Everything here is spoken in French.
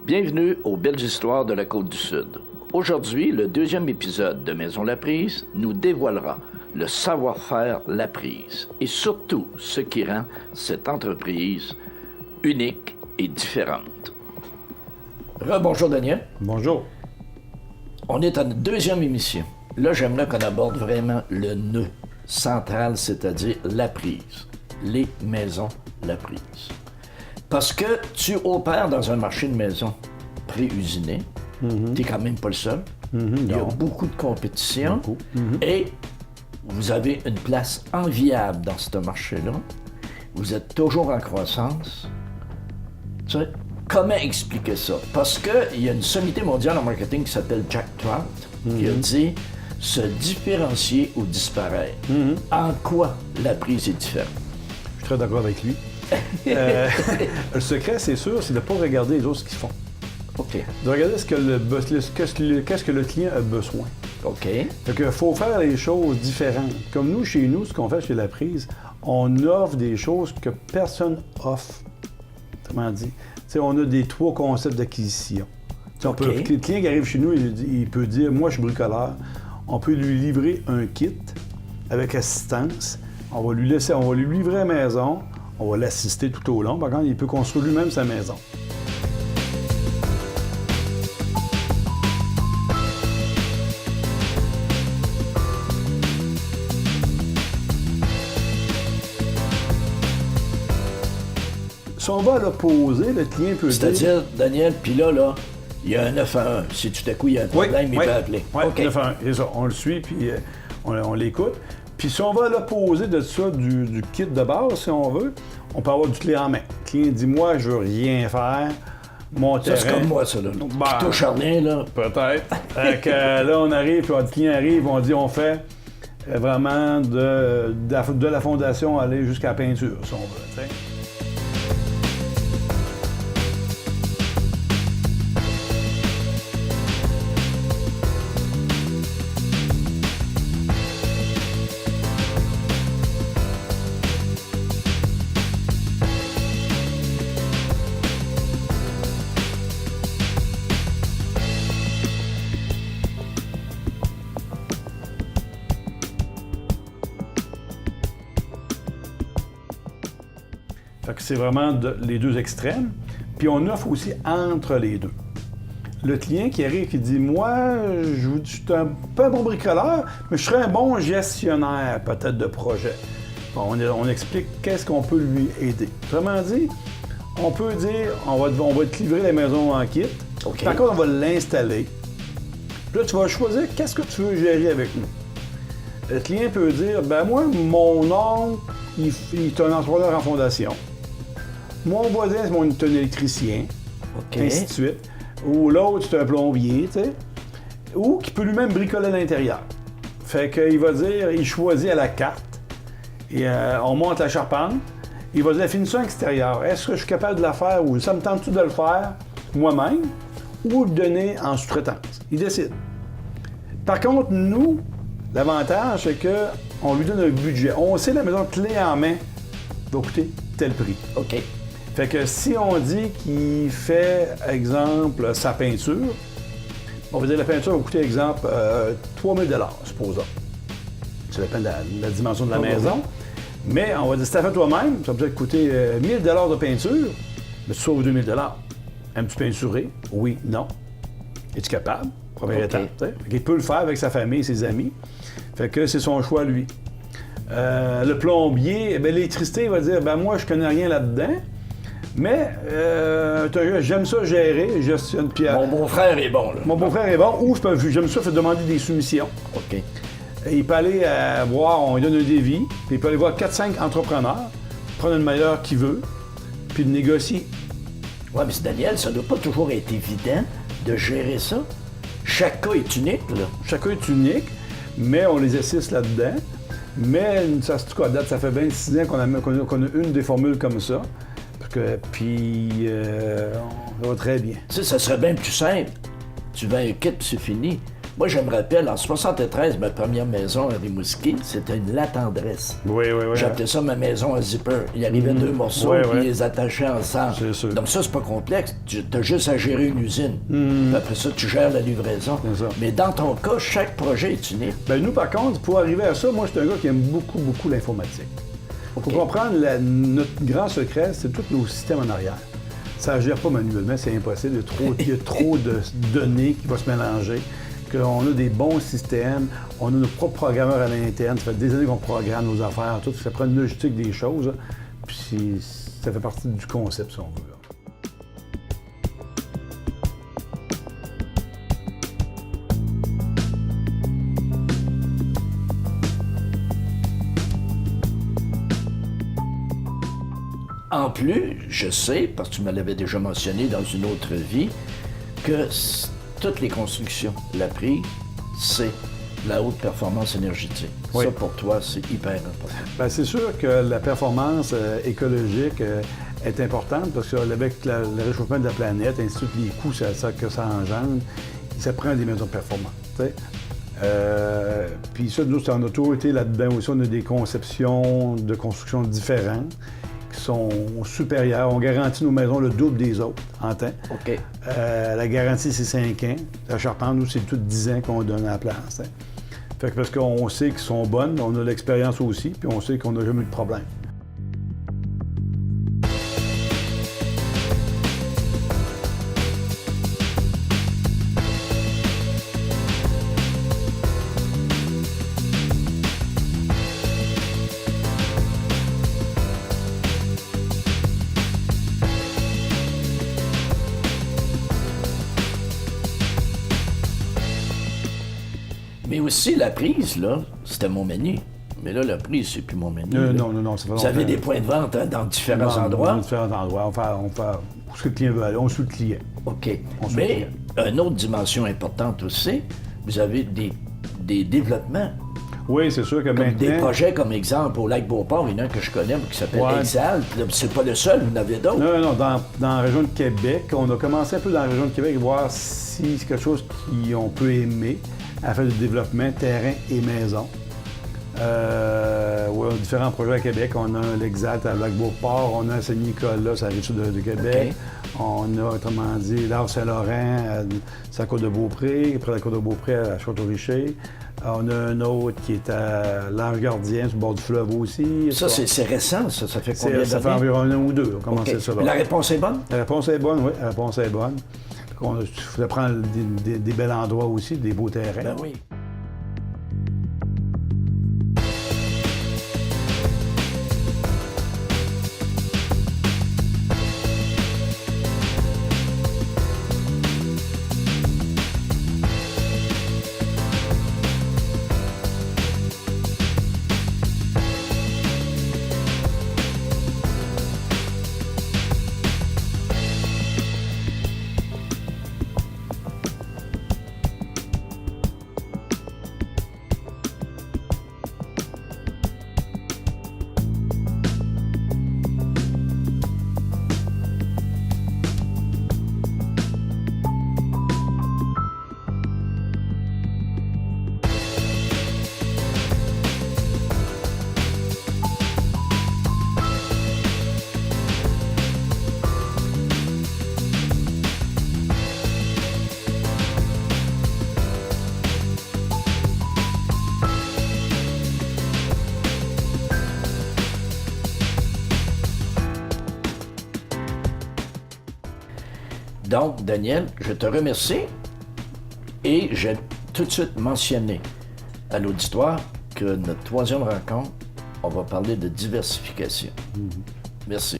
Bienvenue aux Belles Histoires de la Côte-du-Sud. Aujourd'hui, le deuxième épisode de Maison Laprise nous dévoilera le savoir-faire Laprise et surtout ce qui rend cette entreprise unique et différente. Bonjour Daniel. Bonjour. On est à notre deuxième émission. Là, j'aimerais qu'on aborde vraiment le nœud central, c'est-à-dire Laprise, les maisons Laprise. Parce que tu opères dans un marché de maisons pré-usiné. Tu n'es quand même pas le seul. Il y a beaucoup de compétition. Et vous avez une place enviable dans ce marché-là. Vous êtes toujours en croissance. Tu sais, comment expliquer ça? Parce qu'il y a une sommité mondiale en marketing qui s'appelle Jack Trout qui a dit « se différencier ou disparaître ». En quoi Laprise est différente? Je suis très d'accord avec lui. Le secret, c'est sûr, c'est de ne pas regarder les autres ce qu'ils font. OK. De regarder qu'est-ce que le client a besoin. OK. Fait qu'il faut faire les choses différentes. Comme nous, chez nous, ce qu'on fait chez Laprise, on offre des choses que personne offre. Autrement dit, on a des 3 concepts d'acquisition. Le client qui arrive chez nous, il peut dire « Moi, je suis bricoleur ». On peut lui livrer un kit avec assistance. On va lui livrer à la maison. On va l'assister tout au long. Par contre, il peut construire lui-même sa maison. Si on va à l'opposé, le client peut dire... C'est-à-dire, Daniel, puis là, il y a un 9 à 1. Si tout à coup, il y a un problème, il peut appeler. Oui, 9 à 1. C'est ça. On le suit, puis on l'écoute. Puis si on va à l'opposé de ça, du kit de base, si on veut, on peut avoir du clé en main. Le client dit « Moi, je veux rien faire. Mon terrain... » Ça, c'est comme moi, ça, là. Qui touche à rien, là. Peut-être. Fait que là, on arrive, puis le client arrive, on dit « On fait vraiment de la fondation aller jusqu'à la peinture, si on veut. » t'sais. Fait que c'est vraiment les deux extrêmes. Puis on offre aussi entre les deux. Le client qui arrive qui dit « Moi, je suis pas un bon bricoleur, mais je serais un bon gestionnaire peut-être de projet. » On explique qu'est-ce qu'on peut lui aider. Autrement dit, on peut dire « On va te livrer la maison en kit. Okay. Par contre, on va l'installer. Puis là, tu vas choisir qu'est-ce que tu veux gérer avec nous. » Le client peut dire « Ben moi, mon oncle, il est un entrepreneur en fondation. Mon voisin, c'est un électricien, ainsi de suite. Ou l'autre, c'est un plombier, tu sais. Ou qui peut lui-même bricoler à l'intérieur. Fait qu'il va dire, il choisit à la carte, et on monte la charpente, il va dire la finition extérieure. Est-ce que je suis capable de la faire ou ça me tente-tu de le faire moi-même ou le donner en sous-traitance? Il décide. Par contre, nous, l'avantage, c'est qu'on lui donne un budget. On sait la maison clé en main va coûter tel prix. OK. Fait que si on dit qu'il fait, exemple, sa peinture, on va dire la peinture va coûter, exemple, 3 000 $, supposons. Ça dépend de la dimension de la maison. Mais on va dire, si tu as fait toi-même, ça va peut-être coûter 1 000 $ de peinture, mais tu sauves 2 000 $. Aimes-tu peinturer? Oui, non. Es-tu capable? Première étape. Il peut le faire avec sa famille et ses amis. Fait que c'est son choix, lui. Le plombier, l'électricité, il va dire, moi, je connais rien là-dedans. Mais j'aime ça gérer, gestionne. Puis, mon beau-frère est bon, là. Mon beau-frère est bon. Ou j'aime ça faire demander des soumissions. OK. Il peut aller voir, on lui donne un devis, puis il peut aller voir 4-5 entrepreneurs, prendre le meilleur qu'il veut, puis le négocier. Oui, mais Daniel, ça ne doit pas toujours être évident de gérer ça. Chaque cas est unique, là. Chaque cas est unique, mais on les assiste là-dedans. Mais, en tout cas, à date, ça fait 26 ans qu'on a une des formules comme ça. Puis, on va très bien. Tu sais, ça serait bien plus simple. Tu vends un kit, puis c'est fini. Moi, je me rappelle, en 73, ma première maison à Rimouski, c'était une La Tendresse. Oui. J'appelais ça ma maison à zipper. Il arrivait 2 morceaux, puis ils les attachaient ensemble. C'est sûr. Donc ça, c'est pas complexe. Tu as juste à gérer une usine. Puis après ça, tu gères la livraison. C'est ça. Mais dans ton cas, chaque projet est unique. Ben nous, par contre, pour arriver à ça, moi, je suis un gars qui aime beaucoup l'informatique. Pour comprendre notre grand secret, c'est tous nos systèmes en arrière. Ça ne gère pas manuellement, c'est impossible. Il y a trop de données qui vont se mélanger. Qu'on a des bons systèmes, on a nos propres programmeurs à l'interne, ça fait des années qu'on programme nos affaires, tout, ça prend une logistique des choses, puis ça fait partie du concept, si on veut. En plus, je sais, parce que tu me l'avais déjà mentionné dans une autre vie, que toutes les constructions, la prise, c'est la haute performance énergétique. Oui. Ça, pour toi, c'est hyper important. Bien, c'est sûr que la performance écologique est importante parce qu'avec le réchauffement de la planète, ainsi de suite, les coûts que ça engendre, ça prend des maisons performantes. Puis ça, nous, en autorité là-dedans aussi, on a des conceptions de construction différentes qui sont supérieures. On garantit nos maisons le double des autres en temps. OK. La garantie, c'est 5 ans. La charpente, nous, c'est tout 10 ans qu'on donne à la place. Fait que parce qu'on sait qu'ils sont bonnes, on a l'expérience aussi, puis on sait qu'on n'a jamais eu de problème. Mais aussi, la prise, là, c'était mon menu. Mais là, la prise, c'est plus mon menu. Non, ça fait Vous avez des points de vente dans différents endroits? Dans différents endroits. On fait où ce que le client veut aller, on suit le client. OK. Mais une autre dimension importante aussi, vous avez des développents. Oui, c'est sûr que Comme maintenant... des projets, comme exemple, au lac Beauport, il y en a un que je connais qui s'appelle Exal. C'est pas le seul, vous en avez d'autres. Non, dans la région de Québec, on a commencé un peu dans la région de Québec, voir si c'est quelque chose qu'on peut aimer, à faire du développement terrain et maison. On a différents projets à Québec. On a l'Exalt à Lac-Beauport, on a Saint-Nicolas, ça arrive de Québec. Okay. On a, autrement dit, l'Arbre Saint-Laurent, c'est à Côte-de-Beaupré, près de la Côte-de-Beaupré à Château-Richer. On a un autre qui est à l'Ange-Gardien, sur le bord du fleuve aussi. Ça, c'est récent, ça fait combien d'années? Ça fait environ 1 an ou 2, on a commencé ça. La réponse est bonne? La réponse est bonne, oui, la réponse est bonne. Il faut prendre des bels endroits aussi, des beaux terrains. Ben oui. Donc, Daniel, je te remercie et j'ai tout de suite mentionné à l'auditoire que notre 3e rencontre, on va parler de diversification. Merci.